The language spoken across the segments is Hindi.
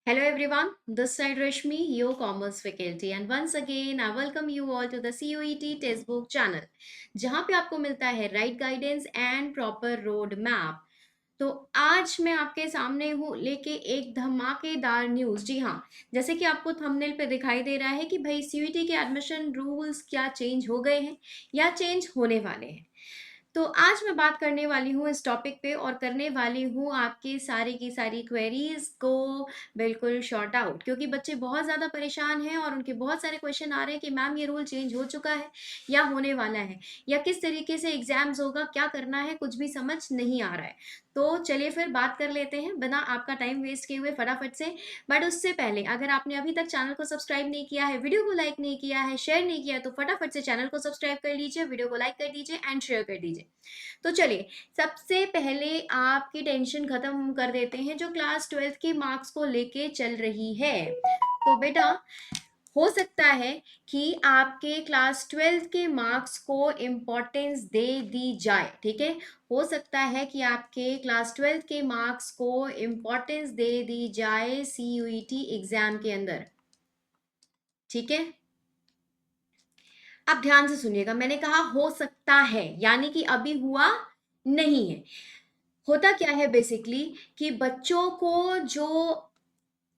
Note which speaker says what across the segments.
Speaker 1: Hello everyone, this side Rashmi, your commerce faculty, and once again I welcome you all to the CUET textbook channel, जहाँ पे आपको मिलता है right guidance and proper road map. तो आज मैं आपके सामने हूँ लेके एक धमाकेदार न्यूज़। जी हाँ, जैसे कि आपको थंबनेल पे दिखाई दे रहा है कि भाई सीयूईटी के एडमिशन रूल्स क्या चेंज हो गए हैं या चेंज होने वाले हैं। तो आज मैं बात करने वाली हूँ इस टॉपिक पे और करने वाली हूँ आपकी सारी की सारी क्वेरीज को बिल्कुल शॉर्ट आउट, क्योंकि बच्चे बहुत ज़्यादा परेशान हैं और उनके बहुत सारे क्वेश्चन आ रहे हैं कि मैम ये रूल चेंज हो चुका है या होने वाला है या किस तरीके से एग्जाम्स होगा, क्या करना है, कुछ भी समझ नहीं आ रहा है। तो चलिए फिर बात कर लेते हैं बिना आपका टाइम वेस्ट किए हुए फटाफट से। बट उससे पहले अगर आपने अभी तक चैनल को सब्सक्राइब नहीं किया है, वीडियो को लाइक नहीं किया है, शेयर नहीं किया, तो फटाफट से चैनल को सब्सक्राइब कर लीजिए, वीडियो को लाइक कर दीजिए एंड शेयर कर दीजिए। तो चलिए, सबसे पहले आपकी टेंशन खत्म कर देते हैं जो क्लास 12th के मार्क्स को लेके चल रही है। तो बेटा, हो सकता है कि आपके क्लास 12th के मार्क्स को इम्पोर्टेंस दे दी जाए। ठीक है, हो सकता है कि आपके क्लास 12th के मार्क्स को इम्पोर्टेंस दे दी जाए सीयूईटी एग्जाम के अंदर। ठीक है, अब ध्यान से सुनिएगा, मैंने कहा हो सकता है, यानी कि अभी हुआ नहीं है। होता क्या है बेसिकली कि बच्चों को जो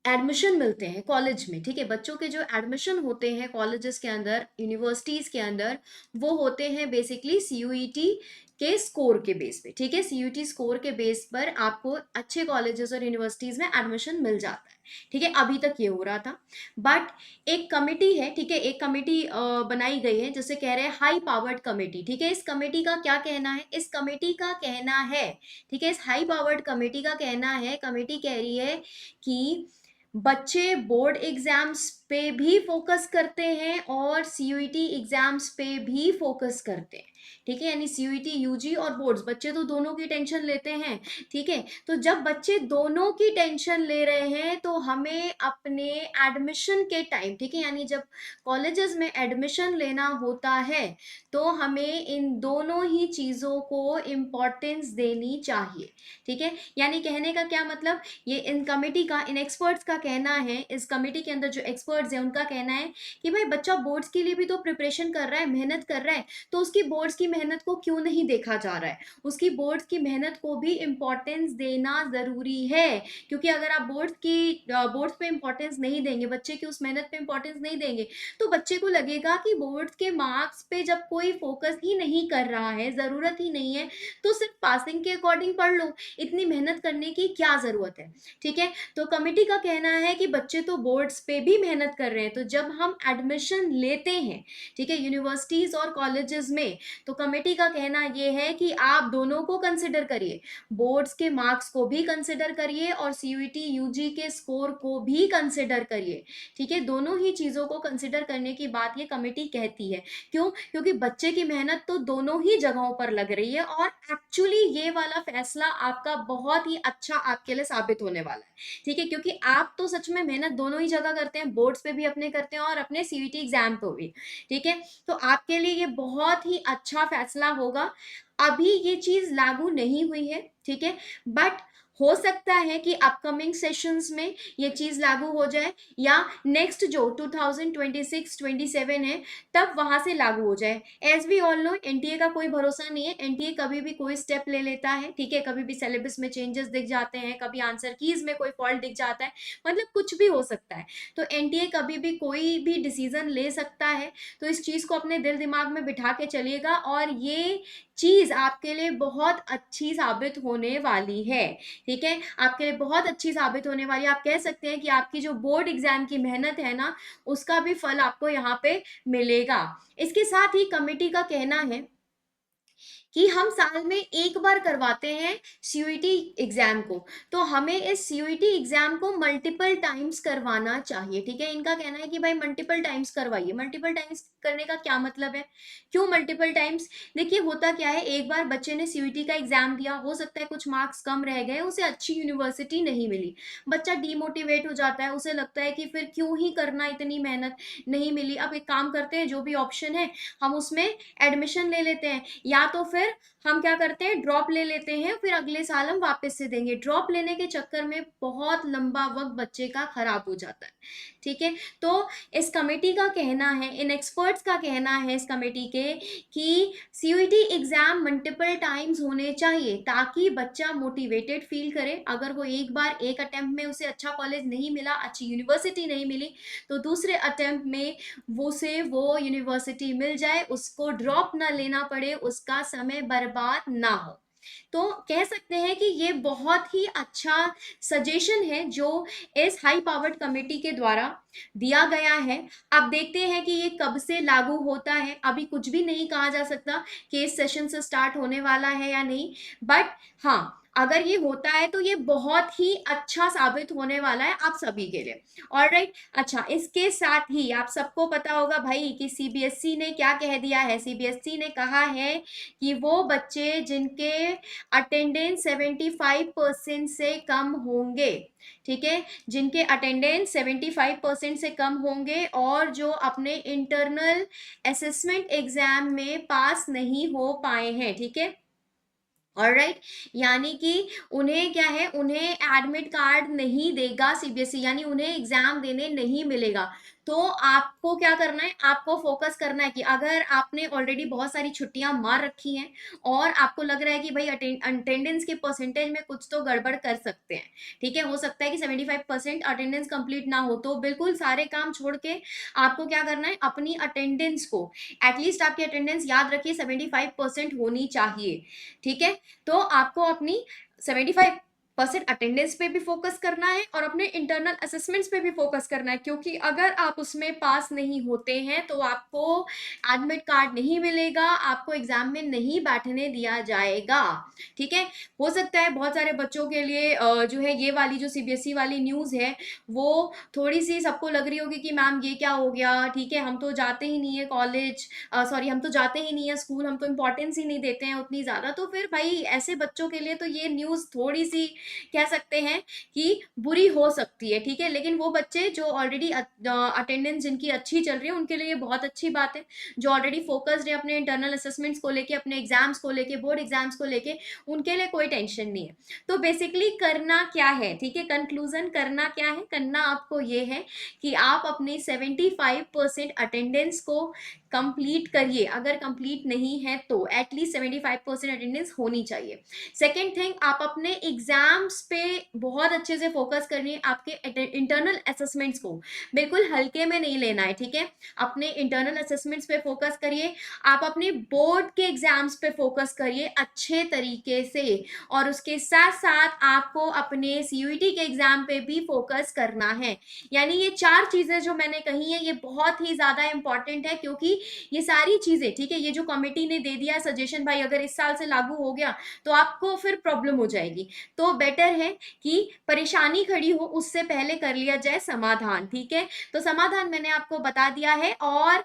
Speaker 1: एडमिशन मिलते हैं कॉलेज में, ठीक है, बच्चों के जो एडमिशन होते हैं कॉलेजेस के अंदर, यूनिवर्सिटीज के अंदर, वो होते हैं बेसिकली सीयूईटी के स्कोर के बेस पे। ठीक है, सीयूईटी स्कोर के बेस पर आपको अच्छे कॉलेजेस और यूनिवर्सिटीज में एडमिशन मिल जाता है। ठीक है, अभी तक ये हो रहा था। बट एक कमेटी है, ठीक है, एक कमेटी बनाई गई है जिसे कह रहे हैं हाई पावर्ड कमेटी। ठीक है, इस कमेटी का क्या कहना है? इस कमेटी का कहना है, ठीक है, इस हाई पावर्ड कमेटी का कहना है, कमेटी कह रही है कि बच्चे बोर्ड एग्जाम्स पे भी फोकस करते हैं और सीयूईटी एग्जाम्स पे भी फोकस करते हैं। ठीक है, यानी सीयूईटी यूजी और बोर्ड्स, बच्चे तो दोनों की टेंशन लेते हैं। ठीक है, तो जब बच्चे दोनों की टेंशन ले रहे हैं तो हमें अपने एडमिशन के टाइम, ठीक है, यानी जब कॉलेजेस में एडमिशन लेना होता है तो हमें इन दोनों ही चीज़ों को इम्पोर्टेंस देनी चाहिए। ठीक है, यानी कहने का क्या मतलब, ये इन कमेटी का, इन एक्सपर्ट्स का कहना है, इस कमेटी के अंदर जो एक्सपर्ट्स हैं उनका कहना है कि भाई बच्चा बोर्ड्स के लिए भी तो प्रिपरेशन कर रहा है, मेहनत कर रहा है, तो उसकी बोर्ड्स की मेहनत को क्यों नहीं देखा जा रहा है? उसकी बोर्ड्स की मेहनत को भी इम्पोर्टेंस देना ज़रूरी है, क्योंकि अगर आप बोर्ड्स पे इम्पोर्टेंस नहीं देंगे, बच्चे की उस मेहनत पे इम्पोर्टेंस नहीं देंगे, तो बच्चे को लगेगा कि बोर्ड्स के मार्क्स पे जब कोई फोकस ही नहीं कर रहा है, ज़रूरत ही नहीं है, तो सिर्फ पासिंग के अकॉर्डिंग पढ़ लो, इतनी मेहनत करने की क्या ज़रूरत है? ठीक है, तो कमेटी का कहना है कि बच्चे तो बोर्ड्स पे भी मेहनत कर रहे हैं, तो जब हम एडमिशन लेते हैं, ठीक है, यूनिवर्सिटीज और कॉलेजेस में, तो कमेटी का कहना यह है कि आप दोनों को कंसिडर करिए, बोर्ड्स के मार्क्स को भी कंसिडर करिए और सीयूईटी यूजी के स्कोर को भी कंसिडर करिए। ठीक है, दोनों ही चीज़ों को कंसिडर करने की बात ये कमेटी कहती है। क्यों? क्योंकि बच्चे की मेहनत तो दोनों ही जगहों पर लग रही है और एक्चुअली ये वाला फैसला आपका बहुत ही अच्छा आपके लिए साबित होने वाला है। ठीक है, क्योंकि आप तो सच में मेहनत दोनों ही जगह करते हैं, बोर्ड्स पे भी अपने करते हैं और अपने सीयूईटी एग्जाम पे भी। ठीक है, तो आपके लिए ये बहुत ही अच्छा फैसला होगा। अभी ये चीज लागू नहीं हुई है, ठीक है, बट हो सकता है कि अपकमिंग सेशंस में ये चीज लागू हो जाए या नेक्स्ट जो 2026-27 है तब वहां से लागू हो जाए। As we all know, NTA का कोई भरोसा नहीं है, एनटीए कभी भी कोई स्टेप ले लेता है। ठीक है, कभी भी सिलेबस में चेंजेस दिख जाते हैं, कभी आंसर कीज में कोई फॉल्ट दिख जाता है, मतलब कुछ भी हो सकता है। तो एनटीए कभी भी कोई भी डिसीजन ले सकता है, तो इस चीज को अपने दिल दिमाग में बिठा के चलिएगा और ये चीज आपके लिए बहुत अच्छी साबित होने वाली है। ठीक है, आपके लिए बहुत अच्छी साबित होने वाली है। आप कह सकते हैं कि आपकी जो बोर्ड एग्जाम की मेहनत है ना, उसका भी फल आपको यहाँ पे मिलेगा। इसके साथ ही कमेटी का कहना है कि हम साल में एक बार करवाते हैं सीयूईटी एग्जाम को, तो हमें इस सीयूईटी एग्जाम को मल्टीपल टाइम्स करवाना चाहिए। ठीक है, इनका कहना है कि भाई मल्टीपल टाइम्स करवाइए। मल्टीपल टाइम्स करने का क्या मतलब है? क्यों मल्टीपल टाइम्स? देखिए, होता क्या है, एक बार बच्चे ने सीयूईटी का एग्जाम दिया, हो सकता है कुछ मार्क्स कम रह गए, उसे अच्छी यूनिवर्सिटी नहीं मिली, बच्चा डीमोटिवेट हो जाता है, उसे लगता है कि फिर क्यों ही करना, इतनी मेहनत नहीं मिली, अब एक काम करते हैं, जो भी ऑप्शन है हम उसमें एडमिशन ले लेते हैं, या तो फिर फिर हम क्या करते हैं, ड्रॉप ले लेते हैं, फिर अगले साल हम वापस से देंगे। ड्रॉप लेने के चक्कर में बहुत लंबा वक्त बच्चे का खराब हो जाता है। ठीक है, तो इस कमेटी का कहना है, इन एक्सपर्ट्स का कहना है इस कमेटी के, कि सीयूईटी एग्जाम मल्टीपल टाइम्स होने चाहिए ताकि बच्चा मोटिवेटेड फील करे। अगर वो एक बार एक अटेम्प्ट में उसे अच्छा कॉलेज नहीं मिला, अच्छी यूनिवर्सिटी नहीं मिली, तो दूसरे अटेम्प्ट में वो यूनिवर्सिटी मिल जाए, उसको ड्रॉप ना लेना पड़े, उसका समय बर्बाद ना हो। तो कह सकते हैं कि ये बहुत ही अच्छा सजेशन है जो इस हाई पावर्ड कमेटी के द्वारा दिया गया है। अब देखते हैं कि ये कब से लागू होता है। अभी कुछ भी नहीं कहा जा सकता कि इस सेशन से स्टार्ट होने वाला है या नहीं, बट हाँ, अगर ये होता है तो ये बहुत ही अच्छा साबित होने वाला है आप सभी के लिए। ऑलराइट, अच्छा, इसके साथ ही आप सबको पता होगा भाई कि सीबीएसई ने क्या कह दिया है। सीबीएसई ने कहा है कि वो बच्चे जिनके अटेंडेंस 75% से कम होंगे, ठीक है, जिनके अटेंडेंस 75% से कम होंगे और जो अपने इंटरनल असेसमेंट एग्जाम में पास नहीं हो पाए हैं, ठीक है, ऑलराइट, यानी कि उन्हें क्या है, उन्हें एडमिट कार्ड नहीं देगा सीबीएसई, यानी उन्हें एग्जाम देने नहीं मिलेगा। तो आपको क्या करना है, आपको फोकस करना है कि अगर आपने ऑलरेडी बहुत सारी छुट्टियां मार रखी हैं और आपको लग रहा है कि भाई अटेंडेंस के परसेंटेज में कुछ तो गड़बड़ कर सकते हैं, ठीक है, हो सकता है कि 75% अटेंडेंस कंप्लीट ना हो, तो बिल्कुल सारे काम छोड़ के आपको क्या करना है, अपनी अटेंडेंस को, एटलीस्ट आपकी अटेंडेंस याद रखिए 75% होनी चाहिए। ठीक है, तो आपको अपनी 75% अटेंडेंस पे भी फोकस करना है और अपने इंटरनल असेसमेंट्स पे भी फोकस करना है, क्योंकि अगर आप उसमें पास नहीं होते हैं तो आपको एडमिट कार्ड नहीं मिलेगा, आपको एग्जाम में नहीं बैठने दिया जाएगा। ठीक है, हो सकता है बहुत सारे बच्चों के लिए जो है ये वाली जो सीबीएसई वाली न्यूज़ है वो थोड़ी सी सबको लग रही होगी कि मैम ये क्या हो गया, ठीक है, हम तो जाते ही नहीं है कॉलेज, सॉरी, हम तो जाते ही नहीं है स्कूल, हम तो इम्पोर्टेंस ही नहीं देते हैं उतनी ज़्यादा। तो फिर भाई ऐसे बच्चों के लिए तो ये न्यूज़ थोड़ी सी कह सकते हैं कि बुरी हो सकती है। ठीक है, लेकिन वो बच्चे जो ऑलरेडी अटेंडेंस जिनकी अच्छी चल रही है उनके लिए ये बहुत अच्छी बात है। जो ऑलरेडी फोकस्ड है अपने इंटरनल असेसमेंट्स को लेके, अपने एग्जाम्स को लेके, बोर्ड एग्जाम्स को लेके, उनके लिए कोई टेंशन नहीं है। तो बेसिकली करना क्या है, ठीक है, कंक्लूजन करना क्या है, करना आपको ये है कि आप अपनी 75% अटेंडेंस को कंप्लीट करिए। अगर कंप्लीट नहीं है तो एटलीस्ट 75% अटेंडेंस होनी चाहिए। सेकेंड थिंग, आप अपने एग्जाम्स पे बहुत अच्छे से फोकस करिए। आपके इंटरनल असेसमेंट्स को बिल्कुल हल्के में नहीं लेना है, ठीक है, अपने इंटरनल असेसमेंट्स पे फोकस करिए। आप अपने बोर्ड के एग्जाम्स पे फोकस करिए अच्छे तरीके से, और उसके साथ साथ आपको अपने सीयूईटी के एग्जाम पे भी फोकस करना है। यानी ये चार चीजें जो मैंने कही है ये बहुत ही ज्यादा इंपॉर्टेंट है, क्योंकि ये सारी चीजें, ठीक है, ये जो कमेटी ने दे दिया सजेशन भाई अगर इस साल से लागू हो गया तो आपको फिर प्रॉब्लम हो जाएगी। तो बेटर है कि परेशानी खड़ी हो उससे पहले कर लिया जाए समाधान। ठीक है, तो समाधान मैंने आपको बता दिया है। और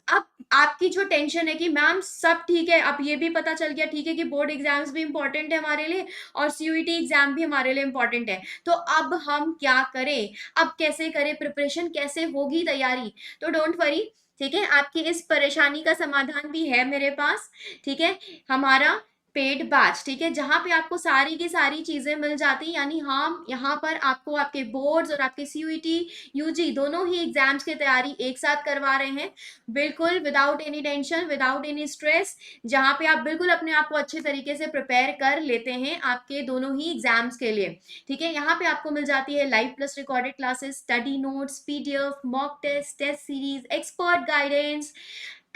Speaker 1: अब आपकी जो टेंशन है कि मैम सब ठीक है, अब ये भी पता चल गया, ठीक है, कि बोर्ड एग्जाम्स भी इंपॉर्टेंट है हमारे लिए और सीयूईटी एग्जाम भी हमारे लिए इंपॉर्टेंट है, तो अब हम क्या करें, अब कैसे करें प्रिपरेशन, कैसे होगी तैयारी। तो डोंट वरी, ठीक है, आपकी इस परेशानी का समाधान भी है मेरे पास। ठीक है, हमारा पेड बैच, ठीक है, जहां पे आपको सारी की सारी चीजें मिल जाती, यानी हम यहाँ पर आपको आपके बोर्ड्स और आपके सीयूईटी यूजी दोनों ही एग्जाम्स की तैयारी एक साथ करवा रहे हैं, बिल्कुल without any tension, without any stress, जहां पे आप बिल्कुल अपने आप को अच्छे तरीके से प्रिपेयर कर लेते हैं आपके दोनों ही एग्जाम्स के लिए। ठीक है, यहाँ पे आपको मिल जाती है live plus recorded classes, study notes, PDF, mock test, test series, expert guidance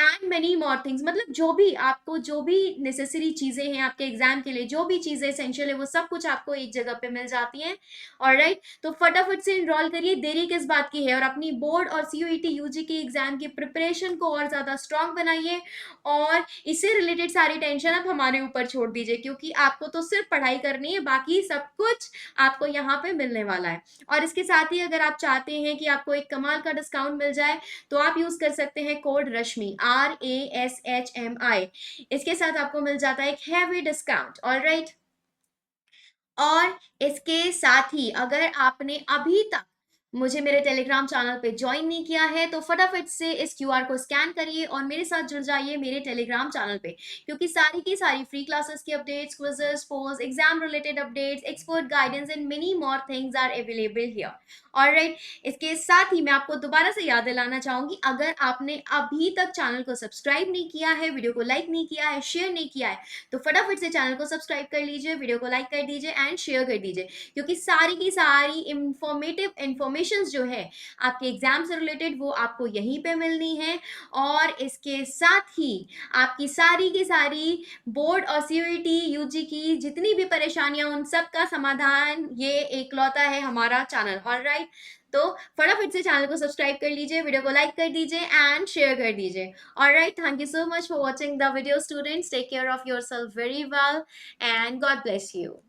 Speaker 1: and many more things. मतलब जो भी आपको, जो भी नेसेसरी चीजें हैं आपके एग्जाम के लिए, जो भी चीजें एसेंशियल है, वो सब कुछ आपको एक जगह पे मिल जाती हैं। ऑलराइट, तो फटाफट से इनरोल करिए, देरी किस बात की है, और अपनी बोर्ड और सीयूईटी यूजी की एग्जाम की प्रिपरेशन को और ज्यादा स्ट्रांग बनाइए, और इससे रिलेटेड सारी टेंशन आप हमारे ऊपर छोड़ दीजिए, क्योंकि आपको तो सिर्फ पढ़ाई करनी है, बाकी सब कुछ आपको यहाँ पे मिलने वाला है। और इसके साथ ही अगर आप चाहते हैं कि आपको एक कमाल का डिस्काउंट मिल जाए तो आप यूज कर सकते हैं कोड रश्मि, RASHMI। इसके साथ आपको मिल जाता है एक हैवी डिस्काउंट। ऑलराइट, और इसके साथ ही अगर आपने अभी तक मुझे मेरे टेलीग्राम चैनल पे ज्वाइन नहीं किया है तो फटाफट से इस क्यूआर को स्कैन करिए और मेरे साथ जुड़ जाइए मेरे टेलीग्राम चैनल पे, क्योंकि सारी की सारी फ्री क्लासेस की updates, quizzes, polls, exam related updates, expert guidance and many more things are available here. Alright, इसके साथ ही मैं आपको दोबारा से याद दिलाना चाहूंगी, अगर आपने अभी तक चैनल को सब्सक्राइब नहीं किया है, वीडियो को लाइक नहीं किया है, शेयर नहीं किया है, तो फटाफट से चैनल को सब्सक्राइब कर लीजिए, वीडियो को लाइक कर दीजिए एंड शेयर कर दीजिए, क्योंकि सारी की सारी इंफॉर्मेटिव इंफॉर्मेशन जो है आपके एग्जाम से रिलेटेड वो आपको यहीं पे मिलनी है। और इसके साथ ही आपकी सारी की सारी बोर्ड और सीयूईटी यूजी की जितनी भी परेशानियां, उन सब का समाधान ये एकलौता है हमारा चैनल। ऑलराइट, तो फटाफट से चैनल को सब्सक्राइब कर लीजिए, वीडियो को लाइक कर दीजिए एंड शेयर कर दीजिए। Alright, thank you so much for watching the video students, take care of yourself very well and God bless you.